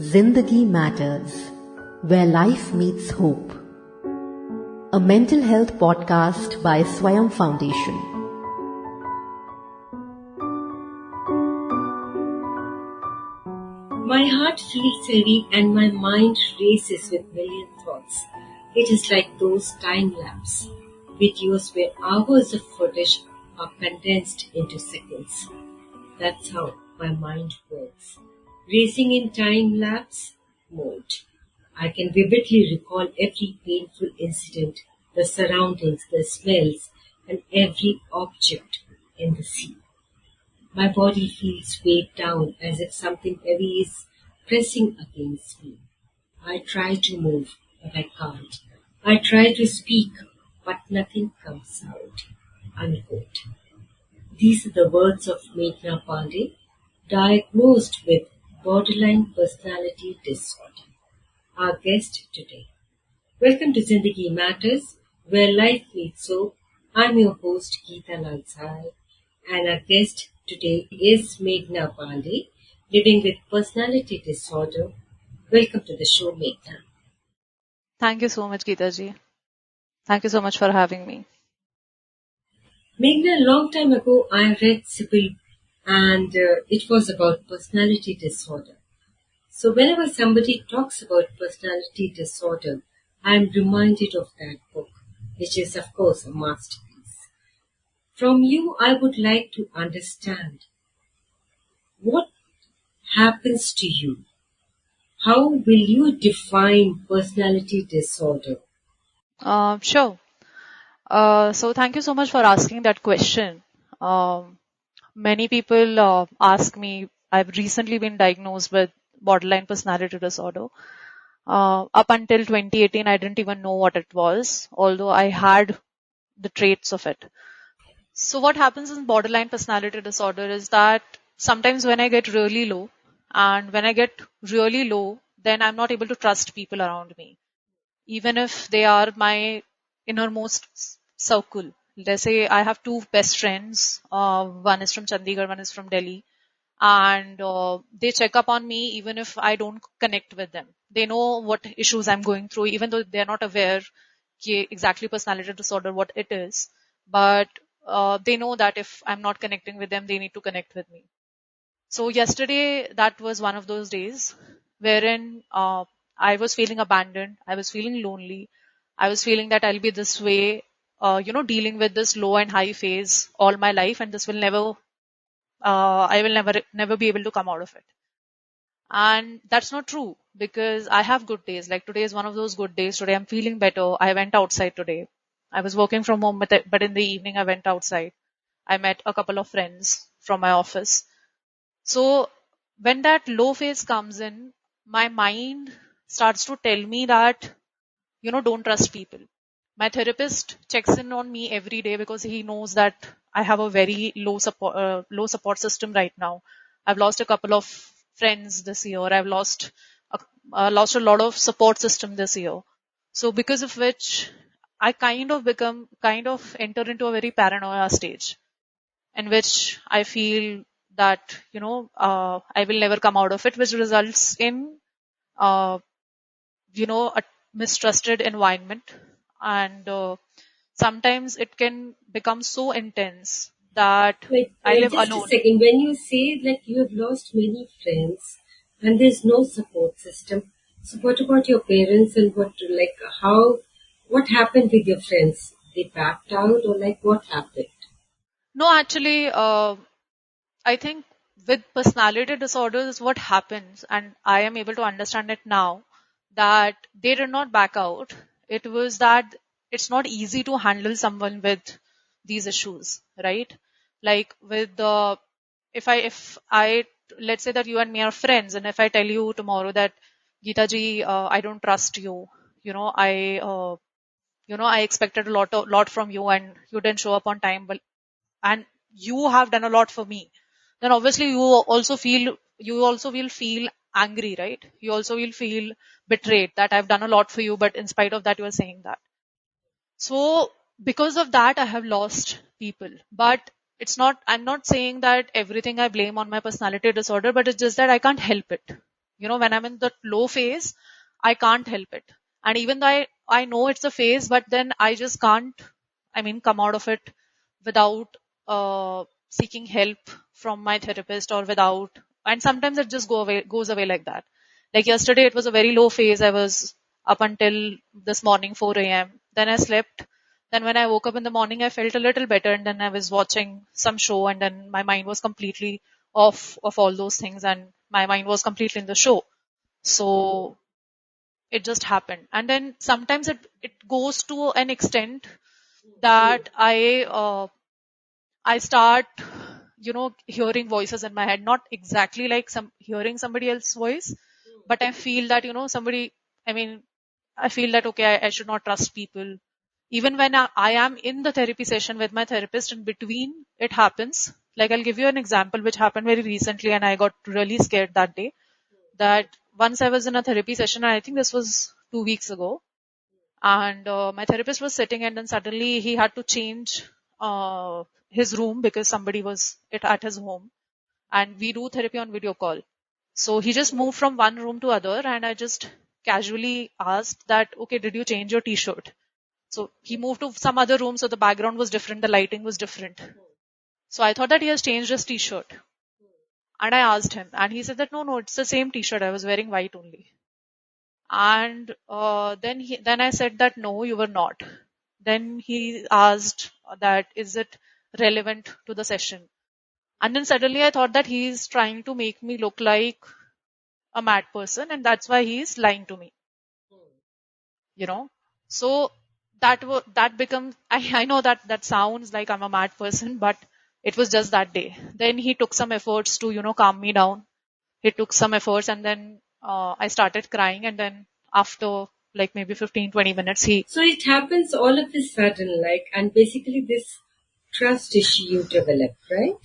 Zindagi Matters, where life meets hope. A mental health podcast by Swayam Foundation. My heart feels heavy and my mind races with million thoughts. It is like those time lapse videos where hours of footage are condensed into seconds. That's how my mind works. Racing in time lapse mode. I can vividly recall every painful incident, the surroundings, the smells, and every object in the scene. My body feels weighed down as if something heavy is pressing against me. I try to move, but I can't. I try to speak, but nothing comes out. Unquote. These are the words of Meghna Pandey, diagnosed with borderline personality disorder. Our guest today. Welcome to Zindagi Matters, where life meets hope. I'm your host, Geeta Lansai, and our guest today is Meghna Pandey, living with personality disorder. Welcome to the show, Meghna. Thank you so much, Geeta ji. Thank you so much for having me. Meghna, a long time ago, I read Sibyl, and it was about personality disorder. So whenever somebody talks about personality disorder, I am reminded of that book, which is, of course, a masterpiece. From you, I would like to understand what happens to you. How will you define personality disorder? Sure. So thank you so much for asking that question. Many people ask me, I've recently been diagnosed with borderline personality disorder. Up until 2018, I didn't even know what it was, although I had the traits of it. So what happens in borderline personality disorder is that sometimes when I get really low, and when I get really low, then I'm not able to trust people around me, even if they are my innermost circle. Let's say I have two best friends. One is from Chandigarh, one is from Delhi, and they check up on me even if I don't connect with them. They know what issues I'm going through, even though they're not aware exactly personality disorder what it is. But they know that if I'm not connecting with them, they need to connect with me. So yesterday, that was one of those days wherein I was feeling abandoned. I was feeling lonely. I was feeling that I'll be this way, dealing with this low and high phase all my life, and this will I will never be able to come out of it. And that's not true, because I have good days. Like today is one of those good days. Today I'm feeling better. I went outside today. I was working from home, but in the evening I went outside. I met a couple of friends from my office. So when that low phase comes in, my mind starts to tell me that, don't trust people. My therapist checks in on me every day because he knows that I have a very low support system right now. I've lost a couple of friends this year. I've lost a lot of support system this year. So because of which I kind of enter into a very paranoia stage, in which I feel that, I will never come out of it, which results in, a mistrusted environment. And sometimes it can become so intense that I live Just a alone. second. When you say like you have lost many friends and there's no support system, so what about your parents and what happened with your friends? They backed out or like what happened? No, actually, I think with personality disorders, what happens, and I am able to understand it now, that they did not back out. It was that it's not easy to handle someone with these issues, right? Like with the, if I, let's say that you and me are friends, and if I tell you tomorrow that, Geeta ji, I don't trust you, I expected lot from you, and you didn't show up on time, but and you have done a lot for me, then obviously you also will feel angry, right? You also will feel betrayed that I've done a lot for you, but in spite of that you are saying that. So because of that I have lost people. But I'm not saying that everything I blame on my personality disorder, but it's just that I can't help it. When I'm in the low phase, I can't help it. And even though I know it's a phase, but then I just can't, come out of it without seeking help from my therapist or without, and sometimes it just goes away like that. Like yesterday, it was a very low phase. I was up until this morning, 4 a.m. Then I slept. Then when I woke up in the morning, I felt a little better, and then I was watching some show, and then my mind was completely off of all those things, and my mind was completely in the show. So it just happened. And then sometimes it goes to an extent that I start, hearing voices in my head, not exactly like hearing somebody else's voice, but I feel that, somebody, I mean, I feel that, okay, I should not trust people. Even when I am in the therapy session with my therapist, in between it happens. Like, I'll give you an example which happened very recently, and I got really scared that day. That once I was in a therapy session, and I think this was 2 weeks ago, and my therapist was sitting, and then suddenly he had to change his room because somebody was at his home, and we do therapy on video call. So he just moved from one room to other, and I just casually asked that, okay, did you change your t-shirt? So he moved to some other room, so the background was different, the lighting was different. So I thought that he has changed his t-shirt. And I asked him, and he said that no, it's the same t-shirt. I was wearing white only. And then I said that no, you were not. Then he asked that, is it relevant to the session? And then suddenly I thought that he is trying to make me look like a mad person, and that's why he is lying to me. So that becomes, I know that sounds like I'm a mad person, but it was just that day. Then he took some efforts to calm me down. He took some efforts, and then I started crying, and then after like maybe 15-20 minutes, So it happens all of a sudden, like, and basically this trust issue you develop, right?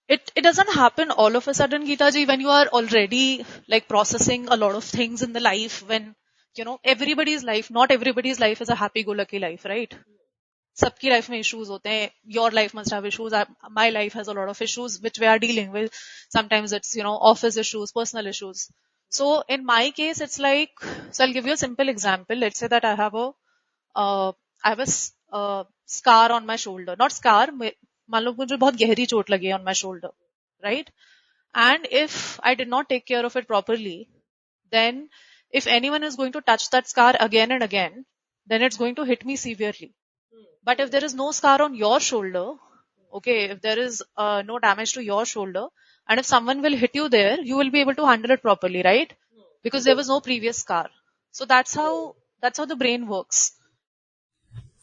it doesn't happen all of a sudden, Geeta ji, when you are already like processing a lot of things in the life. When not everybody's life is a happy go lucky life, right? सबकी life में issues होते हैं. Your life must have issues. My life has a lot of issues which we are dealing with. Sometimes it's office issues, personal issues. So in my case, it's like, so I'll give you a simple example. Let's say that I have a scar on my shoulder. Not scar, मान लो मुझे बहुत गहरी चोट लगी है on my shoulder, right? And if I did not take care of it properly, then if anyone is going to touch that scar again and again, then it's going to hit me severely. But if there is no scar on your shoulder, okay, if there is no damage to your shoulder, and if someone will hit you there, you will be able to handle it properly, right? Because there was no previous scar. So that's how the brain works.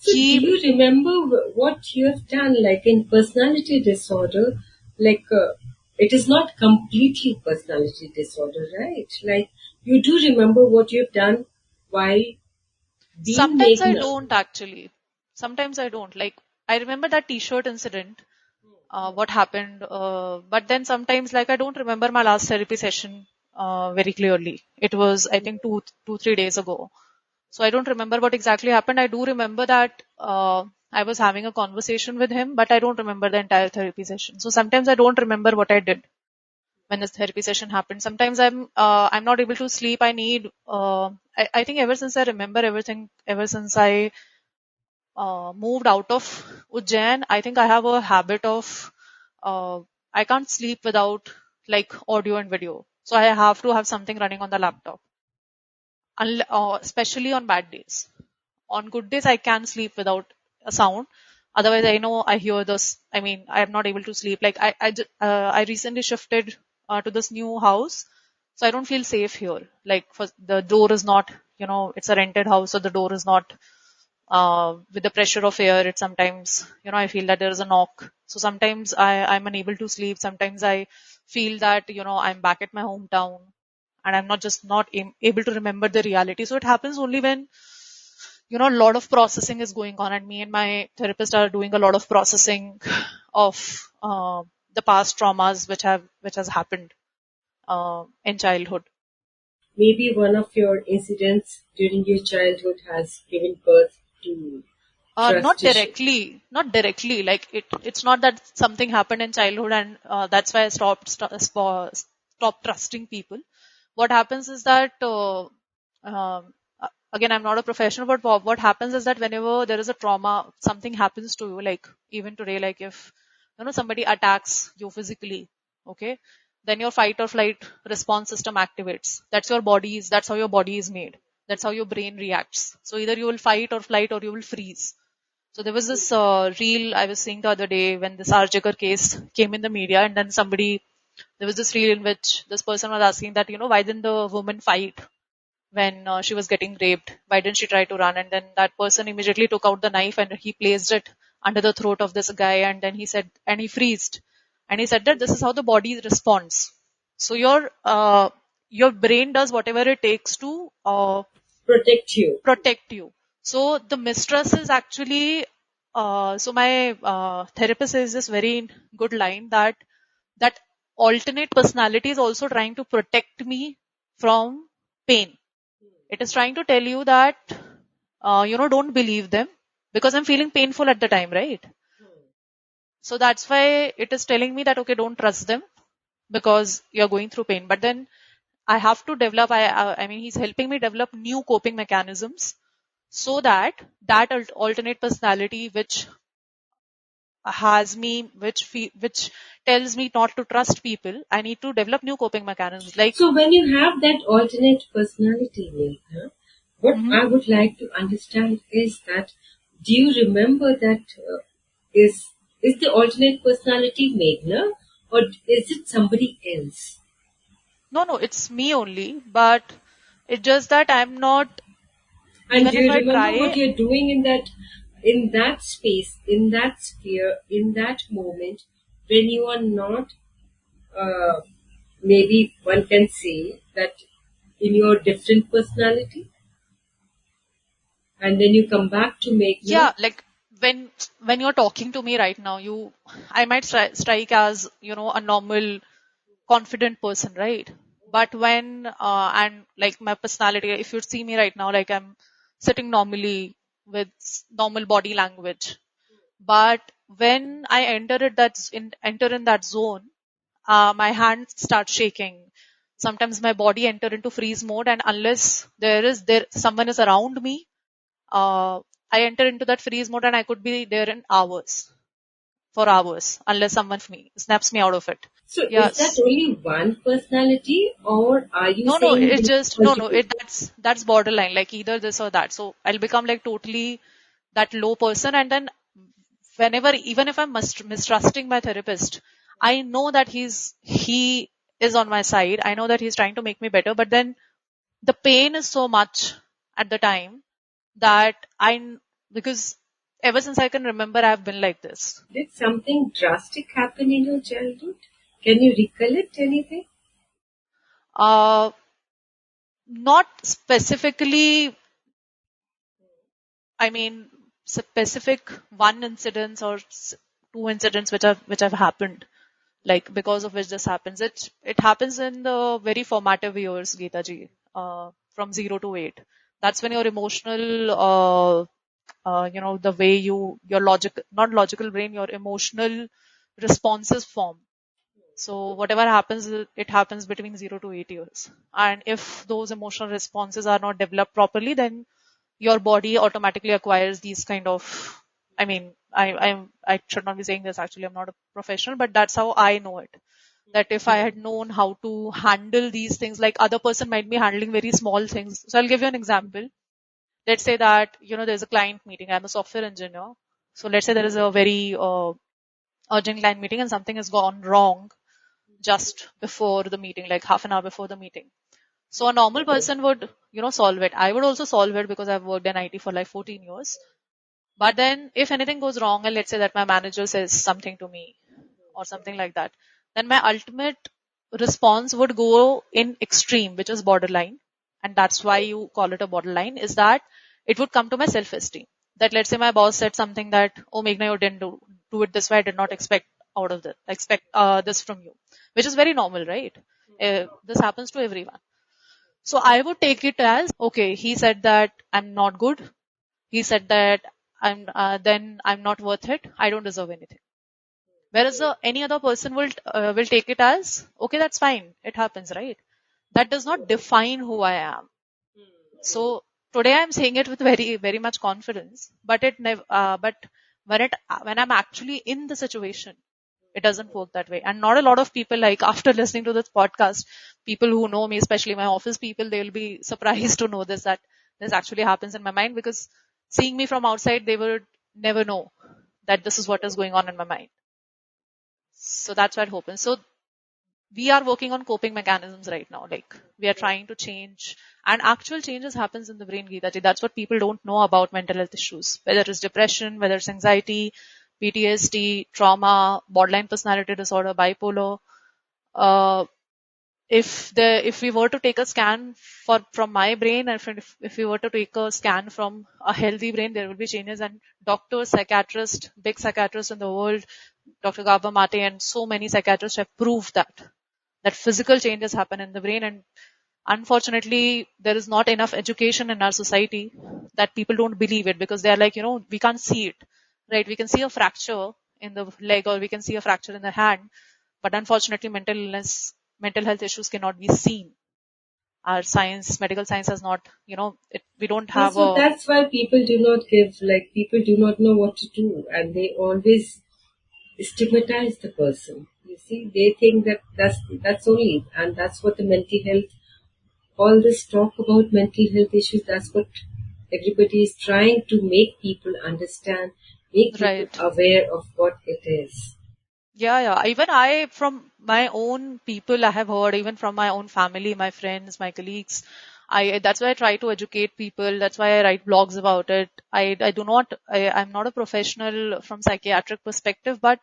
So do you remember what you have done, like in personality disorder? Like, it is not completely personality disorder, right? Like, you do remember what you've done while being Sometimes I Meghna. don't actually. Sometimes I don't. Like, I remember that t-shirt incident, what happened. But then sometimes, like, I don't remember my last therapy session very clearly. It was, I think, 3 days ago. So I don't remember what exactly happened. I do remember that I was having a conversation with him, but I don't remember the entire therapy session. So sometimes I don't remember what I did when this therapy session happened. Sometimes I'm not able to sleep. I need, I think ever since I remember everything, ever since I moved out of Ujjain, I think I have a habit of, I can't sleep without like audio and video. So I have to have something running on the laptop. Especially on bad days. On good days, I can sleep without a sound. Otherwise, I know I hear this. I mean, I am not able to sleep. Like I recently shifted to this new house, so I don't feel safe here. Like the door is not, it's a rented house, so the door is not with the pressure of air. It sometimes, I feel that there is a knock. So sometimes I'm unable to sleep. Sometimes I feel that, I'm back at my hometown, and I'm not able to remember the reality. So it happens only when, a lot of processing is going on, and me and my therapist are doing a lot of processing of the past traumas which has happened in childhood. Maybe one of your incidents during your childhood has given birth to Not trust issue. directly. Like it's not that something happened in childhood, and that's why I stopped trusting people. what happens is that, again, I'm not a professional, but what happens is that whenever there is a trauma, something happens to you, like even today, like if, somebody attacks you physically, okay, then your fight or flight response system activates. That's how your body is made. That's how your brain reacts. So either you will fight or flight, or you will freeze. So there was this reel I was seeing the other day when this Arjikar case came in the media, and then there was this reel in which this person was asking that, why didn't the woman fight when she was getting raped? Why didn't she try to run? And then that person immediately took out the knife and he placed it under the throat of this guy, and then he said, and he freezed. And he said that this is how the body responds. So your brain does whatever it takes to protect you. So the mistress is actually, so my therapist says this very good line that alternate personality is also trying to protect me from pain. It is trying to tell you that, don't believe them because I'm feeling painful at the time, right? So that's why it is telling me that, okay, don't trust them because you're going through pain. But then I have to develop, I mean, he's helping me develop new coping mechanisms so that alternate personality which has me, which tells me not to trust people, I need to develop new coping mechanisms. Like, So when you have that alternate personality, Meghna, what I would like to understand is that do you remember that is the alternate personality Meghna or is it somebody else? no, it's me only, but it's just that I'm not, And even do if you I remember what try, you're doing in that space, in that sphere, in that moment when you are not uh, maybe one can say that in your different personality and then you come back to Meghna. yeah, like when you're talking to me right now, I might strike as, a normal, confident person, right? But when, and like my personality, if you see me right now, like I'm sitting normally with normal body language. But when I enter in that zone, my hands start shaking. Sometimes my body enter into freeze mode, and unless there someone is around me, uh, I enter into that freeze mode, and I could be there in for hours, unless someone snaps me out of it. So is that Yes. only one personality or are you No, saying it's there just are no. multiple? That's borderline, like either this or that. So I'll become like totally that low person, and then even if I'm mistrusting my therapist, I know that he is on my side. I know that he's trying to make me better, but then the pain is so much at the time that because ever since I can remember, I've been like this. Did something drastic happen in your childhood? Can you recollect anything? Uh, Not specifically, I mean, specific one incidents or two incidents which have happened, like because of which this happens. It happens in the very formative years, Geeta ji, from 0 to 8. That's when your emotional, the way your not logical brain, your emotional responses form. So whatever happens, it happens between 0 to 8 years. And if those emotional responses are not developed properly, then your body automatically acquires these kind of, I mean, I should not be saying this, actually I'm not a professional, but that's how I know it. That if I had known how to handle these things, like other person might be handling very small things. So I'll give you an example. Let's say that, there's a client meeting. I'm a software engineer. So let's say there is a very urgent client meeting and something has gone wrong just before the meeting, like half an hour before the meeting. So a normal person would, solve it. I would also solve it because I've worked in IT for like 14 years. But then if anything goes wrong, and let's say that my manager says something to me or something like that, then my ultimate response would go in extreme, which is borderline. And that's why you call it a borderline, is that it would come to my self-esteem. That let's say my boss said something that, oh, Meghna, you didn't do it this way. I did not expect this from you, which is very normal, right? This happens to everyone. So I would take it as, okay, he said that I'm not good. He said that then I'm not worth it. I don't deserve anything. Whereas any other person will take it as, okay, that's fine. It happens, right? that does not define who I am. So today I'm saying it with very, very much confidence, but it never, but when I'm actually in the situation, it doesn't work that way. And not a lot of people, like after listening to this podcast, people who know me, especially my office people, they'll be surprised to know this, that this actually happens in my mind, because seeing me from outside, they would never know that this is what is going on in my mind. So that's what happens. So we are working on coping mechanisms right now. Like we are trying to change, and actual changes happens in the brain, Geeta ji. That's what people don't know about mental health issues, whether it's depression, whether it's anxiety, PTSD, trauma, borderline personality disorder, bipolar. Uh, if we were to take a scan from my brain, and if we were to take a scan from a healthy brain, there will be changes. And doctors, psychiatrists, big psychiatrists in the world, Dr. Gabor Mate and so many psychiatrists have proved that physical changes happen in the brain. And unfortunately, there is not enough education in our society that people don't believe it, because they are like, we can't see it, right? We can see a fracture in the leg, or we can see a fracture in the hand, but unfortunately, mental health issues cannot be seen. Our medical science has not, we don't Yeah, have so a, that's why people do not know what to do, and they always stigmatize the person. You see, they think that that's only, and that's what the mental health, all this talk about mental health issues, that's what everybody is trying to make people understand, make people right. aware of what it is. Yeah. Even from my own people, I have heard, even from my own family, my friends, my colleagues. That's why I try to educate people. That's why I write blogs about it. I'm not a professional from psychiatric perspective, but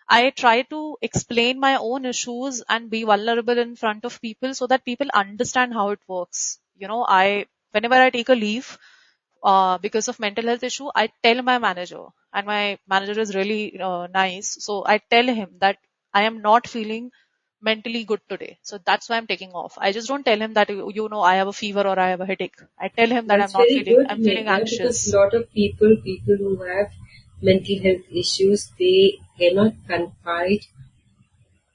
I try to explain my own issues and be vulnerable in front of people so that people understand how it works. Whenever I take a leave, because of mental health issue, I tell my manager, and my manager is really nice. So I tell him that I am not feeling mentally good today. So that's why I'm taking off. I just don't tell him that, I have a fever or I have a headache. I tell him that That's very good, I'm feeling Meghna, because a anxious. lot of people who have mental health issues, they cannot confide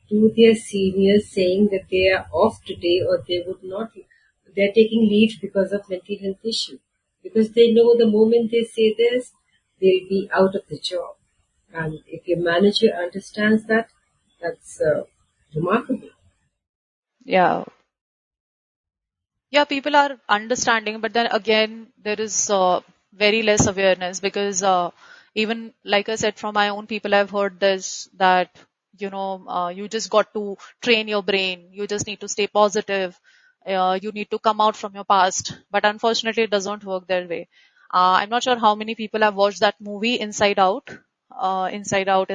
to their seniors saying that they are off today or they would not, they're taking leave because of mental health issue. Because they know the moment they say this, they'll be out of the job. And if your manager understands that, that's remarkable. Yeah. Yeah, people are understanding, but then again, there is very less awareness, because even like I said, from my own people, I've heard this, that you just got to train your brain. You just need to stay positive. You need to come out from your past. But unfortunately, it doesn't work that way. I'm not sure how many people have watched that movie, Inside Out, Inside Out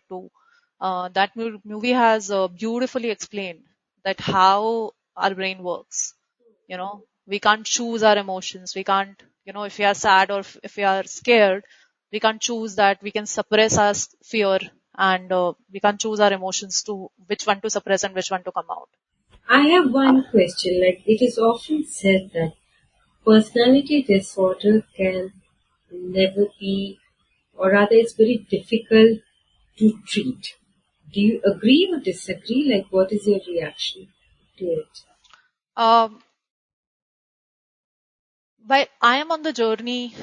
2. That movie has beautifully explained that how our brain works. We can't choose our emotions. We can't, if we are sad, or if we are scared, we can't choose that. We can suppress our fear, and we can't choose our emotions to which one to suppress and which one to come out. I have one question. Like, it is often said that personality disorder can never be, or rather, it's very difficult to treat. Do you agree or disagree? Like, what is your reaction to it? Um, but I am on the journey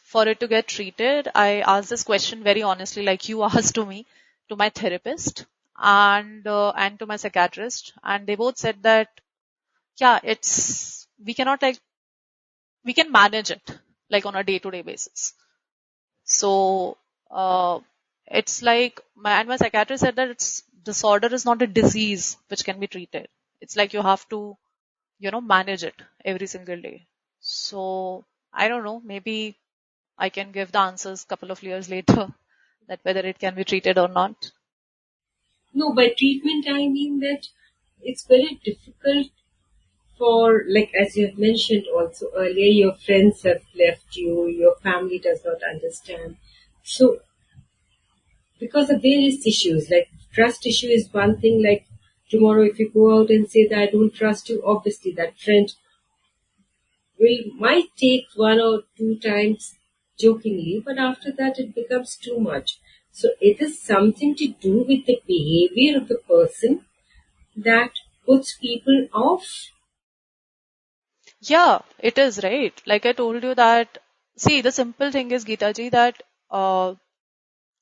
for it to get treated. I asked this question very honestly, like you asked to me, to my therapist, and to my psychiatrist, and they both said that, yeah, we can manage it, like on a day-to-day basis. So it's like my psychiatrist said that it's disorder is not a disease which can be treated. It's like you have to manage it every single day. So I don't know, maybe I can give the answers a couple of years later that whether it can be treated or not. No, by treatment, I mean that it's very difficult for, like, as you have mentioned also earlier, your friends have left you, your family does not understand. So, because of various issues, like trust issue is one thing, like tomorrow if you go out and say that I don't trust you, obviously that friend might take one or two times jokingly, but after that it becomes too much. So it is something to do with the behavior of the person that puts people off. Yeah, it is, right? Like I told you that, see, the simple thing is, Geeta ji, that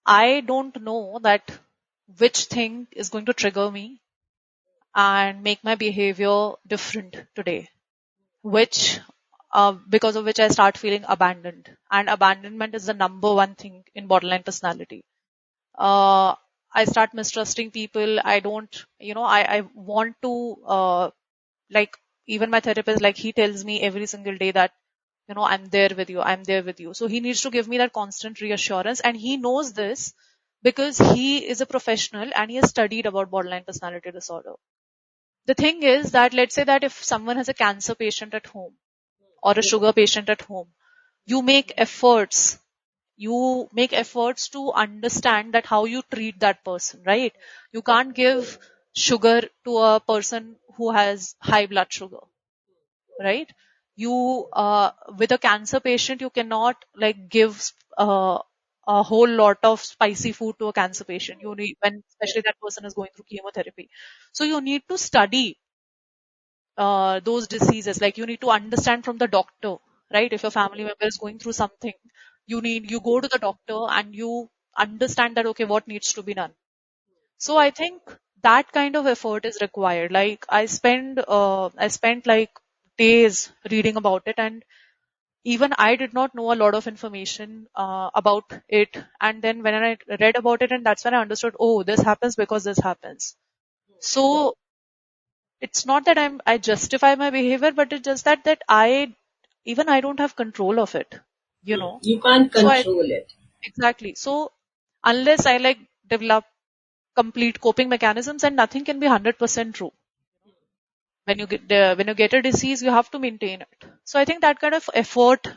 I don't know that which thing is going to trigger me and make my behavior different today, which because of which I start feeling abandoned. And abandonment is the number one thing in borderline personality. Uh, I start mistrusting people. I don't, I want to, like, even my therapist, like, he tells me every single day that, I'm there with you, I'm there with you. So he needs to give me that constant reassurance. And he knows this because he is a professional and he has studied about borderline personality disorder. The thing is that, let's say that if someone has a cancer patient at home or a sugar patient at home, you make efforts. You make efforts to understand that how you treat that person, right? You can't give sugar to a person who has high blood sugar, right? You, with a cancer patient, you cannot like give a whole lot of spicy food to a cancer patient. You need, when especially that person is going through chemotherapy. So you need to study those diseases. Like you need to understand from the doctor, right? If your family member is going through something, you go to the doctor and you understand that, okay, what needs to be done. So I think that kind of effort is required. Like I spent like days reading about it, and even I did not know a lot of information about it. And then when I read about it, and that's when I understood, oh, this happens because this happens. So it's not that I justify my behavior, but it's just that I don't have control of it, you know. You can't So I control it. exactly. So unless I like develop complete coping mechanisms, and nothing can be 100% true. When you get a disease, you have to maintain it. So I think that kind of effort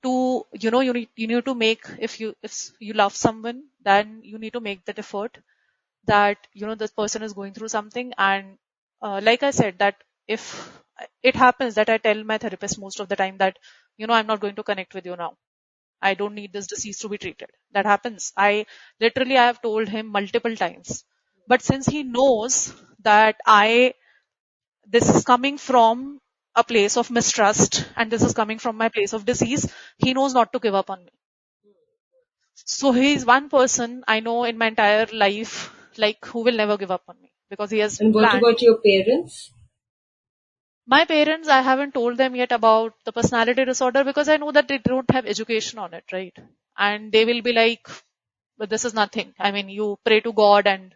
to, you need to make, if you love someone, then you need to make that effort, that this person is going through something. And like I said, that if it happens, that I tell my therapist most of the time that, I'm not going to connect with you now. I don't need this disease to be treated. That happens. I have told him multiple times. But since he knows that this is coming from a place of mistrust and this is coming from my place of disease, he knows not to give up on me. So he is one person I know in my entire life, like, who will never give up on me because he has And what planned. about your parents? My parents, I haven't told them yet about the personality disorder because I know that they don't have education on it, right? And they will be like, but this is nothing. I mean, you pray to God and,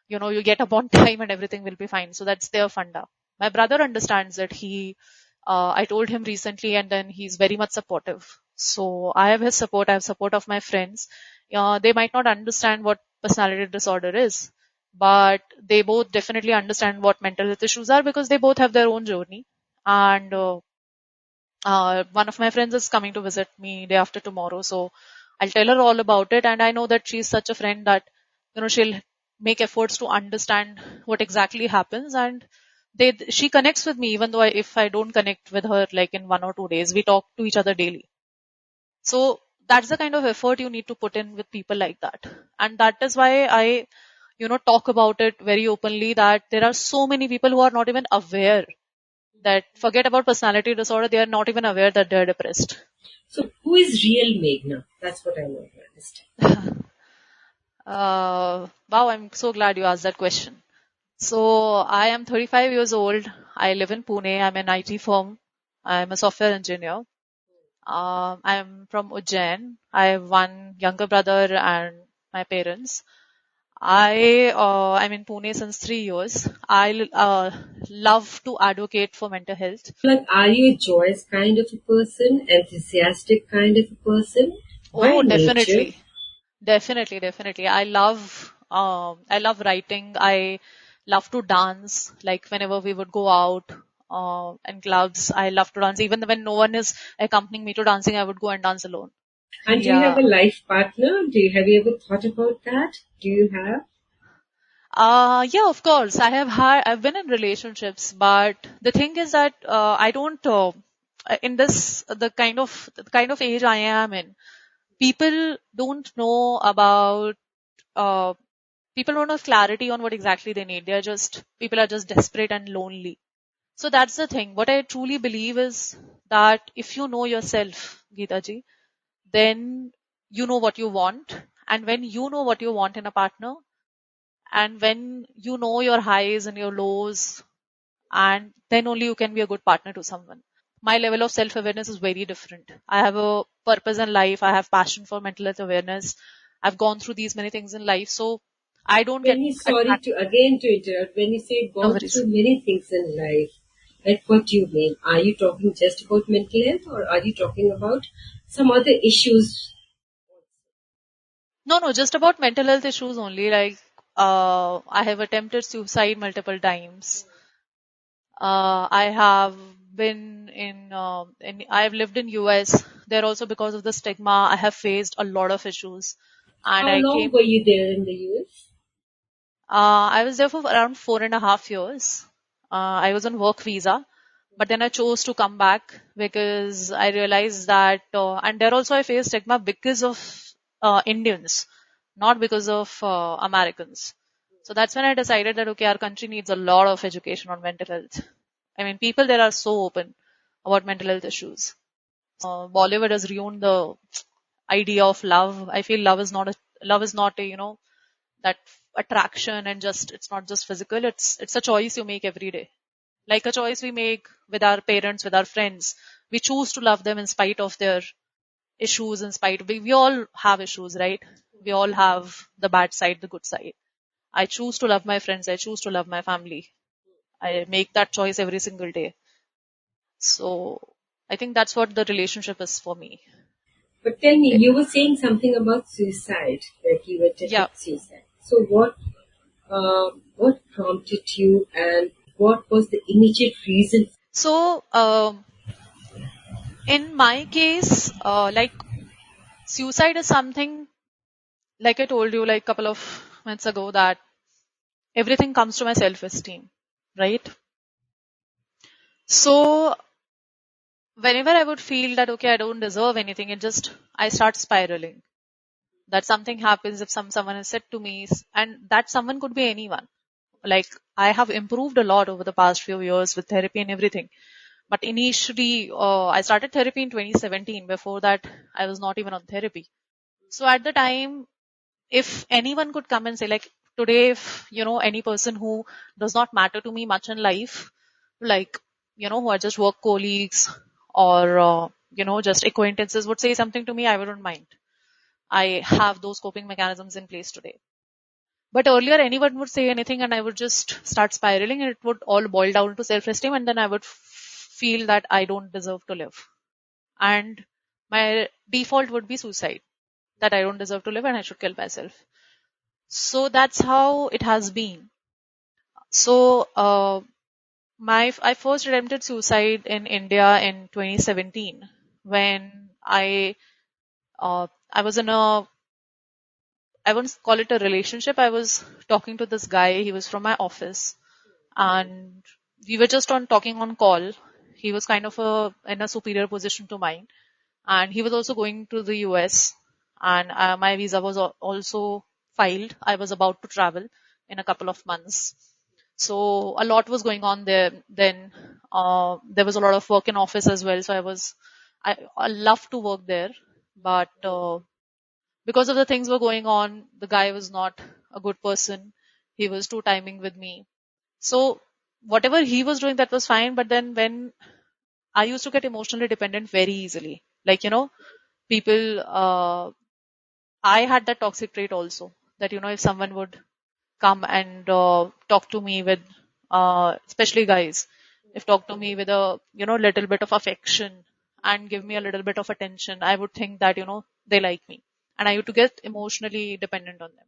you get up on time and everything will be fine. So that's their funda. My brother understands that I told him recently and then he's very much supportive. So I have his support. I have support of my friends. They might not understand what personality disorder is, but they both definitely understand what mental health issues are because they both have their own journey. And one of my friends is coming to visit me day after tomorrow, so I'll tell her all about it. And I know that she's such a friend that she'll make efforts to understand what exactly happens. And she connects with me even though if I don't connect with her like in 1 or 2 days, we talk to each other daily. So that's the kind of effort you need to put in with people like that. And that is why I talk about it very openly, that there are so many people who are not even aware, that forget about personality disorder, they are not even aware that they're depressed. So, who is real Meghna? That's what I want to understand. Wow, I'm so glad you asked that question. So I am 35 years old. I live in Pune. I'm an IT firm. I'm a software engineer. I'm from Ujjain. I have one younger brother and my parents. I'm in Pune since 3 years. I love to advocate for mental health. Like, are you a joyous kind of a person? Enthusiastic kind of a person? By Oh, nature? definitely. Definitely, definitely. I love writing. I love to dance. Like whenever we would go out in clubs, I love to dance. Even when no one is accompanying me to dancing, I would go and dance alone. And do you have Yeah. a life partner? Have you ever thought about that? Do you have? Yeah, of course. I've been in relationships, but the thing is that I don't in the kind of age I am in, people don't know about uh, people don't have clarity on what exactly they need. People are just desperate and lonely. So that's the thing. What I truly believe is that if you know yourself, Geeta ji, then you know what you want. And when you know what you want in a partner, and when you know your highs and your lows, and then only you can be a good partner to someone. My level of self awareness is very different. I have a purpose in life. I have passion for mental health awareness. I've gone through these many things in life. So I don't get When you sorry attracted. to again to interrupt, when you say No gone worries. through many things in life, like what do you mean? Are you talking just about mental health, or are you talking about some other issues? No, just about mental health issues only. Like, I have attempted suicide multiple times. I have been I have lived in US. There also because of the stigma, I have faced a lot of issues. And How I long came, were you there in the US? I was there for around 4.5 years. I was on work visa, but then I chose to come back because I realized that, and there also I faced stigma because of Indians, not because of Americans. So that's when I decided that okay, our country needs a lot of education on mental health. I mean, people there are so open about mental health issues. Bollywood has ruined the idea of love. I feel love is not a that attraction and just it's not just physical. It's a choice you make every day, like a choice we make with our parents, with our friends. We choose to love them in spite of their issues, in spite we all have issues, right? We all have the bad side, the good side. I choose to love my friends, I choose to love my family. I make that choice every single day. So I think that's what the relationship is for me. But tell me, you were saying something about suicide, like you Yeah. attempted suicide. So what prompted you, and what was the immediate reason? So in my case, like suicide is something, like I told you like a couple of minutes ago, that everything comes to my self esteem, right? So whenever I would feel that okay, I don't deserve anything, I start spiraling. That something happens if someone has said to me, and that someone could be anyone. Like, I have improved a lot over the past few years with therapy and everything. But initially, I started therapy in 2017. Before that, I was not even on therapy. So at the time, if anyone could come and say, like today, if any person who does not matter to me much in life, like who are just work colleagues or just acquaintances, would say something to me, I wouldn't mind. I have those coping mechanisms in place today. But earlier, anyone would say anything and I would just start spiraling, and it would all boil down to self-esteem, and then I would feel that I don't deserve to live. And my default would be suicide, that I don't deserve to live and I should kill myself. So that's how it has been. So I first attempted suicide in India in 2017 when I was in a, I wouldn't call it a relationship. I was talking to this guy. He was from my office, and we were just on talking on call. He was kind of in a superior position to mine, and he was also going to the US, and my visa was also filed. I was about to travel in a couple of months. So a lot was going on there. Then there was a lot of work in office as well. So I love to work there, but because of the things were going on, the guy was not a good person. He was too timing with me. So whatever he was doing, that was fine. But then when I used to get emotionally dependent very easily, like people, I had that toxic trait also, that if someone would come and talk to me with, especially guys, if talk to me with a little bit of affection and give me a little bit of attention, I would think that they like me, and I used to get emotionally dependent on them.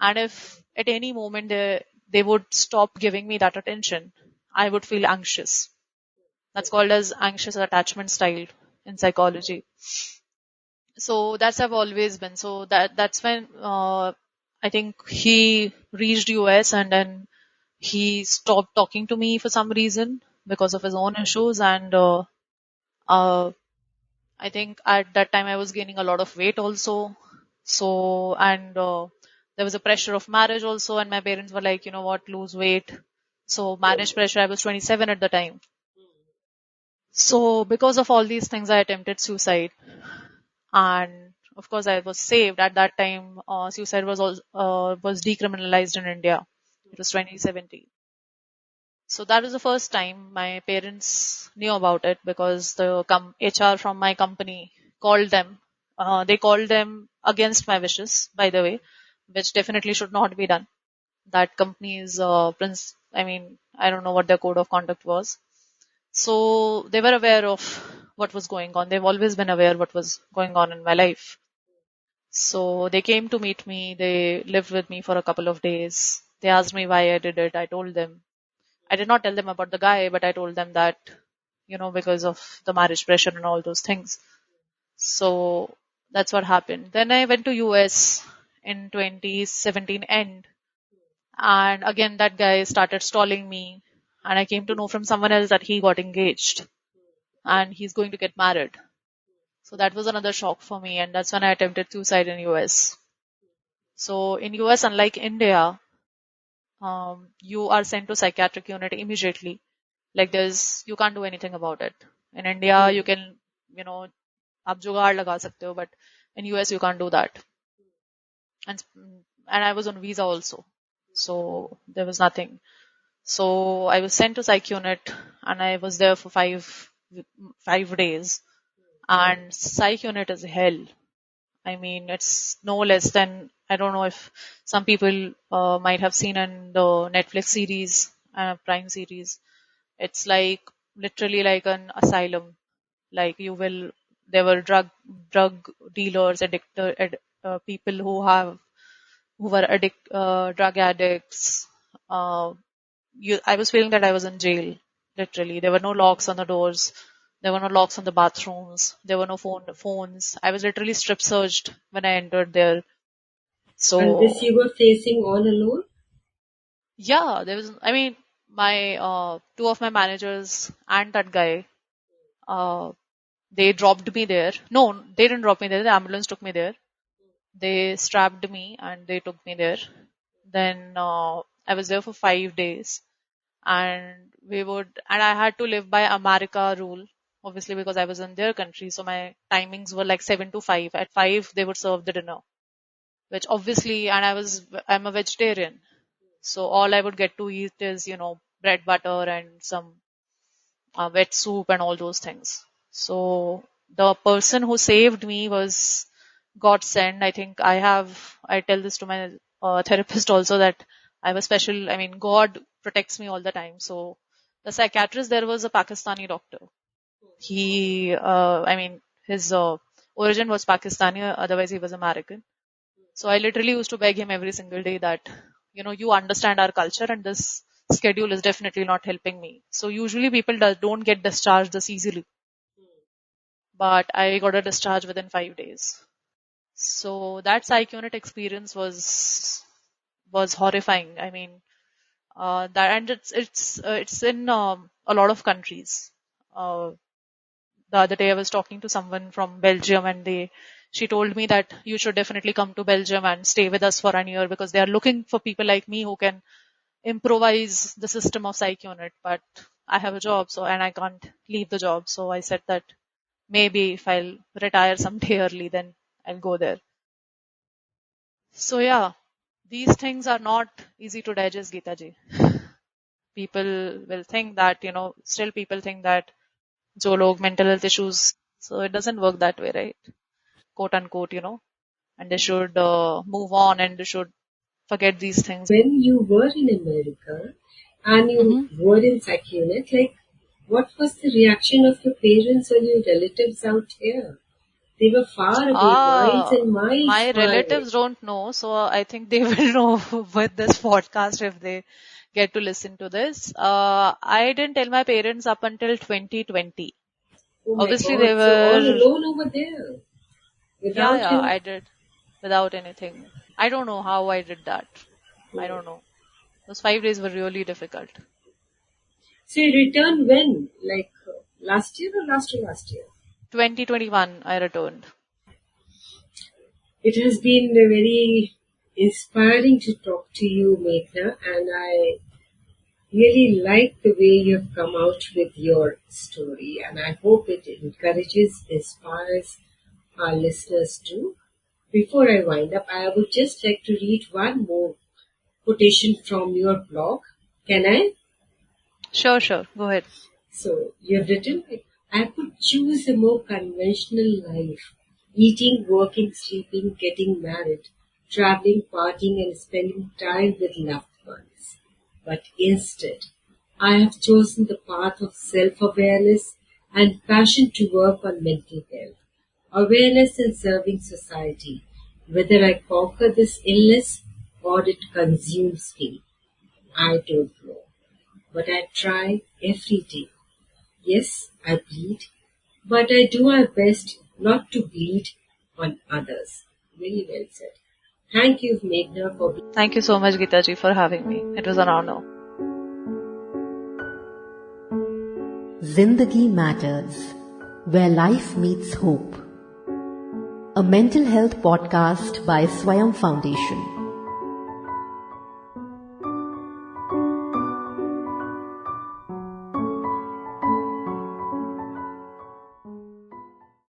And if at any moment they would stop giving me that attention, I would feel anxious. That's called as anxious attachment style in psychology. So that's I've always been. So that's when I think he reached US, and then he stopped talking to me for some reason because of his own issues. And uh, I think at that time I was gaining a lot of weight also. So, and there was a pressure of marriage also, and my parents were like, what, lose weight. So marriage pressure, I was 27 at the time. So because of all these things, I attempted suicide. And of course, I was saved at that time. Suicide was decriminalized in India. It was 2017. So that was the first time my parents knew about it because the HR from my company called them. They called them against my wishes, by the way, which definitely should not be done. That company's I don't know what their code of conduct was. So they were aware of what was going on. They've always been aware what was going on in my life. So they came to meet me. They lived with me for a couple of days. They asked me why I did it. I told them. I did not tell them about the guy, but I told them that, because of the marriage pressure and all those things. So that's what happened. Then I went to US in 2017 end. And again, that guy started stalling me. And I came to know from someone else that he got engaged and he's going to get married. So that was another shock for me. And that's when I attempted suicide in US. So in US, unlike India, you are sent to psychiatric unit immediately. Like you can't do anything about it. In India, you can, आप जुगाड़ लगा सकते हो, but in US you can't do that. And I was on visa also, so there was nothing. So I was sent to psych unit, and I was there for 5 days. And psych unit is hell. I mean, it's no less than, I don't know if some people might have seen in the Netflix series, Prime series. It's like literally like an asylum. Like there were drug dealers, people who were drug addicts. I was feeling that I was in jail. Literally, there were no locks on the doors. There were no locks on the bathrooms. There were no phones. I was literally strip searched when I entered there. And this So you were facing all alone? yeah, there was. I mean, my two of my managers and that guy, they dropped me there. No, they didn't drop me there. The ambulance took me there. They strapped me and they took me there. Then I was there for 5 days, and I had to live by America rule, obviously because I was in their country. So my timings were like 7 to 5. At 5, they would serve the dinner, which obviously, and I'm a vegetarian, so all I would get to eat is bread, butter, and some wet soup and all those things. So the person who saved me was God sent. I think I tell this to my therapist also, that I have a special, I mean, God protects me all the time. So the psychiatrist there was a Pakistani doctor. His origin was Pakistani, otherwise he was American. So I literally used to beg him every single day that, you understand our culture and this schedule is definitely not helping me. So usually people don't get discharged this easily. But I got a discharge within 5 days. So that psych unit experience was horrifying. I mean, that and it's in a lot of countries. The other day I was talking to someone from Belgium, and she told me that you should definitely come to Belgium and stay with us for a year because they are looking for people like me who can improvise the system of psych unit. But I have a job, and I can't leave the job. So I said that maybe if I'll retire someday early, then I'll go there. So yeah, these things are not easy to digest, Geeta ji. People will think that, still people think that jo log mental health issues, so it doesn't work that way, right? Quote unquote, and they should move on and they should forget these things. When you were in America and you Mhm. were in psych unit, like, what was the reaction of your parents or your relatives out here? They were far away, miles and miles My far away. relatives don't know, so I think they will know with this podcast if they get to listen to this. I didn't tell my parents up until 2020. Oh my Obviously, they God! So all were, alone over there, without yeah, any. I did without anything. I don't know how I did that. I Hmm. don't know. Those 5 days were really difficult. So you returned when? Like last year or last to last year? 2021, I returned. It has been very inspiring to talk to you, Meghna, and I Really like the way you've come out with your story, and I hope it encourages, inspires our listeners too. Before I wind up, I would just like to read one more quotation from your blog. Can I? Sure, sure. Go ahead. So, you've written, I could choose a more conventional life. Eating, working, sleeping, getting married, traveling, partying, and spending time with loved ones. But instead, I have chosen the path of self-awareness and passion to work on mental health. Awareness and serving society. Whether I conquer this illness or it consumes me, I don't know. But I try every day. Yes, I bleed, but I do my best not to bleed on others. Very well said. Thank you, Meghna, for being. Thank you so much, Geetaji, for having me. It was an honor. Zindagi Matters, where life meets hope. A mental health podcast by Swayam Foundation.